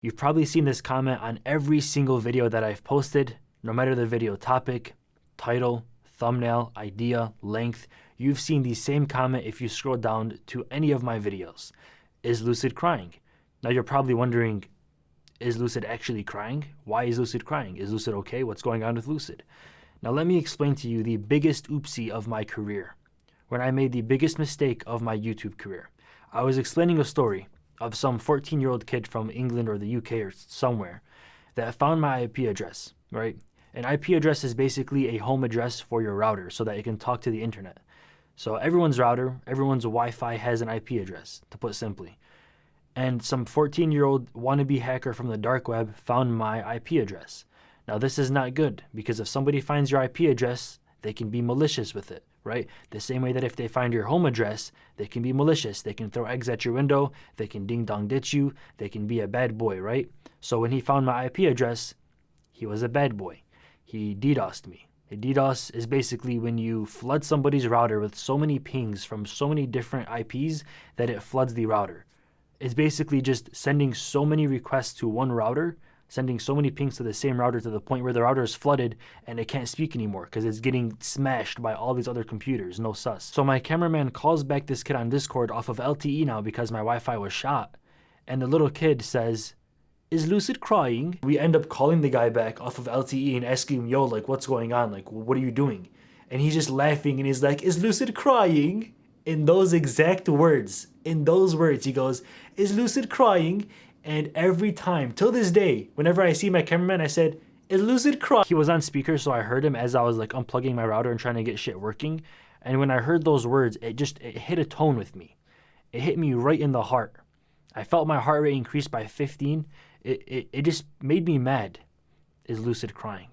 You've probably seen this comment on every single video that I've posted, no matter the video topic, title, thumbnail, idea, length. You've seen the same comment if you scroll down to any of my videos. Is Lucid crying? Now you're probably wondering, is Lucid actually crying? Why is Lucid crying? Is Lucid okay? What's going on with Lucid? Now let me explain to you the biggest oopsie of my career. When I made the biggest mistake of my YouTube career. I was explaining a story of some 14-year-old kid from England or the UK or somewhere that found my IP address, right? An IP address is basically a home address for your router so that it can talk to the internet. So everyone's router, everyone's Wi-Fi has an IP address, to put simply. And some 14-year-old wannabe hacker from the dark web found my IP address. Now this is not good, because if somebody finds your IP address, they can be malicious with it, right? The same way that if they find your home address, they can be malicious. They can throw eggs at your window, they can ding-dong ditch you, they can be a bad boy, right? So when he found my IP address, he was a bad boy. He DDoSed me. A DDoS is basically when you flood somebody's router with so many pings from so many different IPs that it floods the router. It's basically just sending so many requests to one router, sending so many pings to the same router to the point where the router is flooded and it can't speak anymore because it's getting smashed by all these other computers, no sus. So my cameraman calls back this kid on Discord off of LTE now because my Wi-Fi was shot. And the little kid says, "Is Lucid crying?" We end up calling the guy back off of LTE and asking him, "Yo, like, what's going on? Like, what are you doing?" And he's just laughing and he's like, "Is Lucid crying?" In those exact words. In those words, he goes, "Is Lucid crying?" And every time, till this day, whenever I see my cameraman, I said, "Is Lucid crying?" He was on speaker, so I heard him as I was like unplugging my router and trying to get shit working. And when I heard those words, it hit a tone with me. It hit me right in the heart. I felt my heart rate increase by 15. It just made me mad. Is Lucid crying?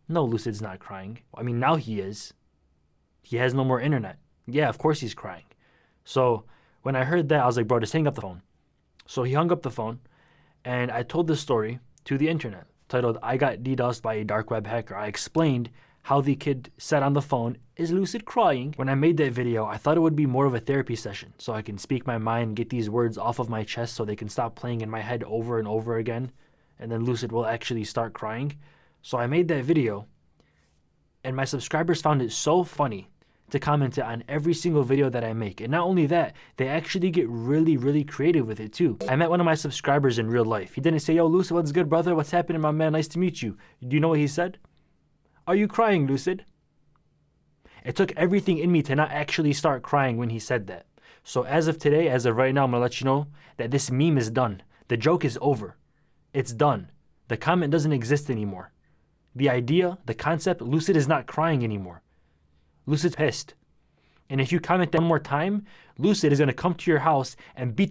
No, Lucid's not crying. I mean, now he is. He has no more internet. Yeah, of course he's crying. So when I heard that, I was like, bro, just hang up the phone. So he hung up the phone, and I told this story to the internet, titled, "I got DDoSed by a dark web hacker." I explained how the kid said on the phone, "Is Lucid crying?" When I made that video, I thought it would be more of a therapy session, so I can speak my mind, get these words off of my chest so they can stop playing in my head over and over again, and then Lucid will actually start crying. So I made that video, and my subscribers found it so funny to comment it on every single video that I make. And not only that, they actually get really, really creative with it too. I met one of my subscribers in real life. He didn't say, "Yo, Lucid, what's good, brother? What's happening, my man? Nice to meet you." Do you know what he said? "Are you crying, Lucid?" It took everything in me to not actually start crying when he said that. So as of today, as of right now, I'm gonna let you know that this meme is done. The joke is over. It's done. The comment doesn't exist anymore. The idea, the concept, Lucid is not crying anymore. Lucid's pissed. And if you comment that one more time, Lucid is going to come to your house and beat